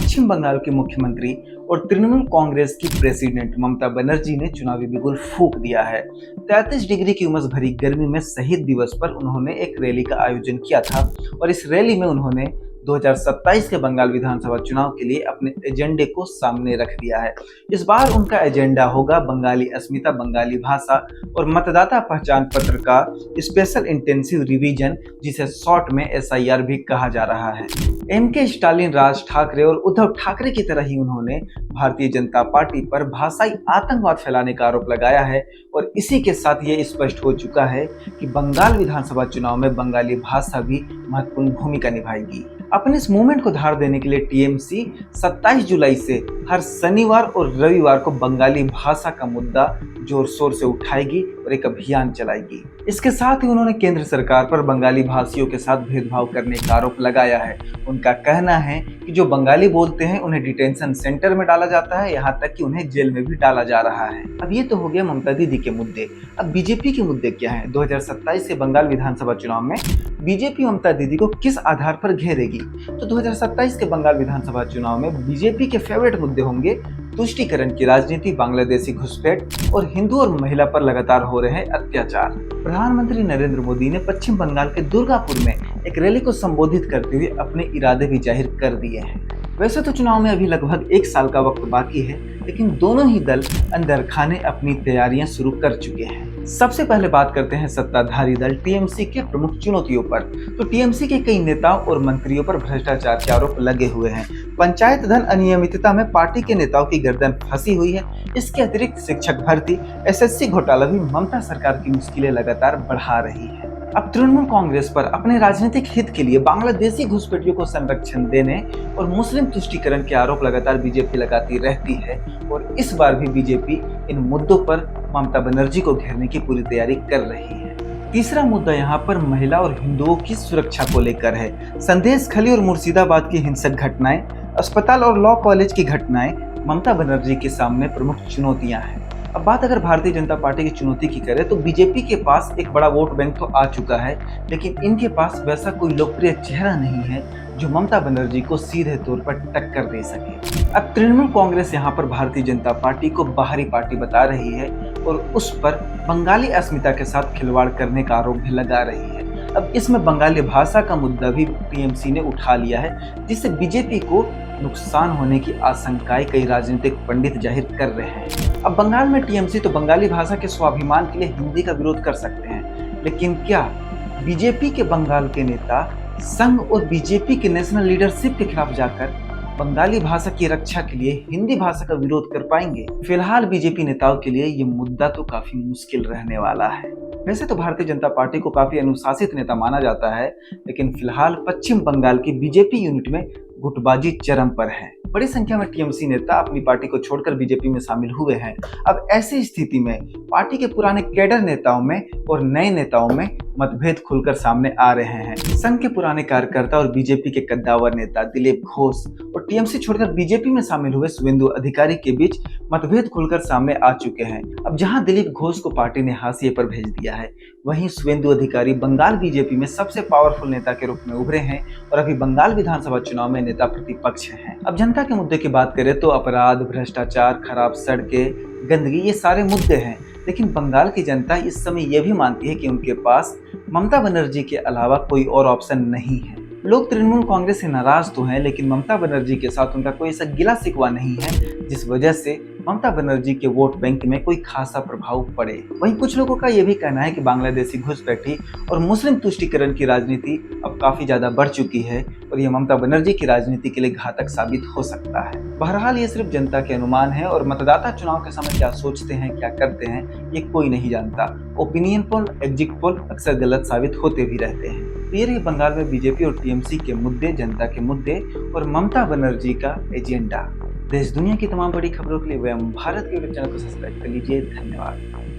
पश्चिम बंगाल के मुख्यमंत्री और तृणमूल कांग्रेस की प्रेसिडेंट ममता बनर्जी ने चुनावी बिगुल फूंक दिया है। 33 डिग्री की उमस भरी गर्मी में शहीद दिवस पर उन्होंने एक रैली का आयोजन किया था और इस रैली में उन्होंने 2027 के बंगाल विधानसभा चुनाव के लिए अपने एजेंडे को सामने रख दिया है। इस बार उनका एजेंडा होगा बंगाली अस्मिता, बंगाली भाषा और मतदाता पहचान पत्र का स्पेशल इंटेंसिव रिवीजन, जिसे शॉर्ट में SIR भी कहा जा रहा है। MK स्टालिन, राज ठाकरे और उद्धव ठाकरे की तरह ही उन्होंने भारतीय जनता पार्टी पर भाषाई आतंकवाद फैलाने का आरोप लगाया है और इसी के साथ ये स्पष्ट हो चुका है कि बंगाल विधानसभा चुनाव में बंगाली भाषा भी महत्वपूर्ण भूमिका निभाएगी। अपने इस मूवमेंट को धार देने के लिए TMC 27 जुलाई से हर शनिवार और रविवार को बंगाली भाषा का मुद्दा जोर शोर से उठाएगी और एक अभियान चलाएगी। इसके साथ ही उन्होंने केंद्र सरकार पर बंगाली भाषियों के साथ भेदभाव करने का आरोप लगाया है। उनका कहना है कि जो बंगाली बोलते हैं उन्हें डिटेंशन सेंटर में डाला जाता है, यहाँ तक कि उन्हें जेल में भी डाला जा रहा है। अब ये तो हो गया ममता दीदी के मुद्दे। अब बीजेपी के मुद्दे क्या हैं? 2027 के बंगाल विधानसभा चुनाव में बीजेपी ममता दीदी को किस आधार पर घेरेगी? तो 2027 के बंगाल विधानसभा चुनाव में बीजेपी के फेवरेट मुद्दे होंगे तुष्टीकरण की राजनीति, बांग्लादेशी घुसपैठ और हिंदू और महिला पर लगातार हो रहे अत्याचार। प्रधानमंत्री नरेंद्र मोदी ने पश्चिम बंगाल के दुर्गापुर में एक रैली को संबोधित करते हुए अपने इरादे भी जाहिर कर दिए हैं। वैसे तो चुनाव में अभी लगभग 1 साल का वक्त बाकी है, लेकिन दोनों ही दल अंदर खाने अपनी तैयारियां शुरू कर चुके हैं। सबसे पहले बात करते हैं सत्ताधारी दल TMC के प्रमुख चुनौतियों पर। तो TMC के कई नेताओं और मंत्रियों पर भ्रष्टाचार के आरोप लगे हुए हैं। पंचायत धन अनियमितता में पार्टी के नेताओं की गर्दन फंसी हुई है। इसके अतिरिक्त शिक्षक भर्ती, SSC घोटाला भी ममता सरकार की मुश्किलें लगातार बढ़ा रही है। अब तृणमूल कांग्रेस पर अपने राजनीतिक हित के लिए बांग्लादेशी घुसपैठियों को संरक्षण देने और मुस्लिम तुष्टीकरण के आरोप लगातार बीजेपी लगाती रहती है और इस बार भी बीजेपी इन मुद्दों पर ममता बनर्जी को घेरने की पूरी तैयारी कर रही है। तीसरा मुद्दा यहाँ पर महिला और हिंदुओं की सुरक्षा को लेकर है। संदेशखाली और मुर्शिदाबाद की हिंसक घटनाएं, अस्पताल और लॉ कॉलेज की घटनाएं ममता बनर्जी के सामने प्रमुख चुनौतियां हैं। अब बात अगर भारतीय जनता पार्टी की चुनौती की करें तो बीजेपी के पास एक बड़ा वोट बैंक तो आ चुका है, लेकिन इनके पास वैसा कोई लोकप्रिय चेहरा नहीं है जो ममता बनर्जी को सीधे तौर पर टक्कर दे सके। अब तृणमूल कांग्रेस यहाँ पर भारतीय जनता पार्टी को बाहरी पार्टी बता रही है और उस पर बंगाली अस्मिता के साथ खिलवाड़ करने का आरोप भी लगा रही है। अब इसमें बंगाली भाषा का मुद्दा भी TMC ने उठा लिया है, जिससे बीजेपी को नुकसान होने की आशंकाएं कई राजनीतिक पंडित जाहिर कर रहे हैं। अब बंगाल में TMC तो बंगाली भाषा के स्वाभिमान के लिए हिंदी का विरोध कर सकते हैं, लेकिन क्या बीजेपी के बंगाल के नेता संघ और बीजेपी के नेशनल लीडरशिप के खिलाफ जाकर बंगाली भाषा की रक्षा के लिए हिंदी भाषा का विरोध कर पाएंगे? फिलहाल बीजेपी नेताओं के लिए ये मुद्दा तो काफी मुश्किल रहने वाला है। वैसे तो भारतीय जनता पार्टी को काफी अनुशासित नेता माना जाता है, लेकिन फिलहाल पश्चिम बंगाल की बीजेपी यूनिट में गुटबाजी चरम पर है। बड़ी संख्या में TMC नेता अपनी पार्टी को छोड़कर बीजेपी में शामिल हुए हैं। अब ऐसी स्थिति में पार्टी के पुराने कैडर नेताओं में और नए नेताओं में मतभेद खुलकर सामने आ रहे हैं। संघ के पुराने कार्यकर्ता और बीजेपी के कद्दावर नेता दिलीप घोष और TMC छोड़कर बीजेपी में शामिल हुए शुवेंदु अधिकारी के बीच मतभेद खुलकर सामने आ चुके हैं। अब जहां दिलीप घोष को पार्टी ने हाशिए पर भेज दिया है, वहीं शुवेंदु अधिकारी बंगाल बीजेपी में सबसे पावरफुल नेता के रूप में उभरे हैं और अभी बंगाल विधानसभा चुनाव में नेता प्रतिपक्ष हैं। अब जनता के मुद्दे की बात करें तो अपराध, भ्रष्टाचार, खराब सड़कें, गंदगी, ये सारे मुद्दे हैं, लेकिन बंगाल की जनता इस समय ये भी मानती है कि उनके पास ममता बनर्जी के अलावा कोई और ऑप्शन नहीं है। लोग तृणमूल कांग्रेस से नाराज तो हैं, लेकिन ममता बनर्जी के साथ उनका कोई ऐसा गिला शिकवा नहीं है जिस वजह से ममता बनर्जी के वोट बैंक में कोई खासा प्रभाव पड़े। वहीं कुछ लोगों का यह भी कहना है कि बांग्लादेशी घुसपैठी और मुस्लिम तुष्टीकरण की राजनीति अब काफी ज्यादा बढ़ चुकी है और यह ममता बनर्जी की राजनीति के लिए घातक साबित हो सकता है। बहरहाल ये सिर्फ जनता के अनुमान है और मतदाता चुनाव के समय क्या सोचते हैं, क्या करते हैं, ये कोई नहीं जानता। ओपिनियन पोल, एग्जिट पोल अक्सर गलत साबित होते भी रहते हैं। ये रही बंगाल में बीजेपी और TMC के मुद्दे, जनता के मुद्दे और ममता बनर्जी का एजेंडा। देश दुनिया की तमाम बड़ी खबरों के लिए वयम भारत के यूट्यूब चैनल को सब्सक्राइब कर लीजिए। धन्यवाद।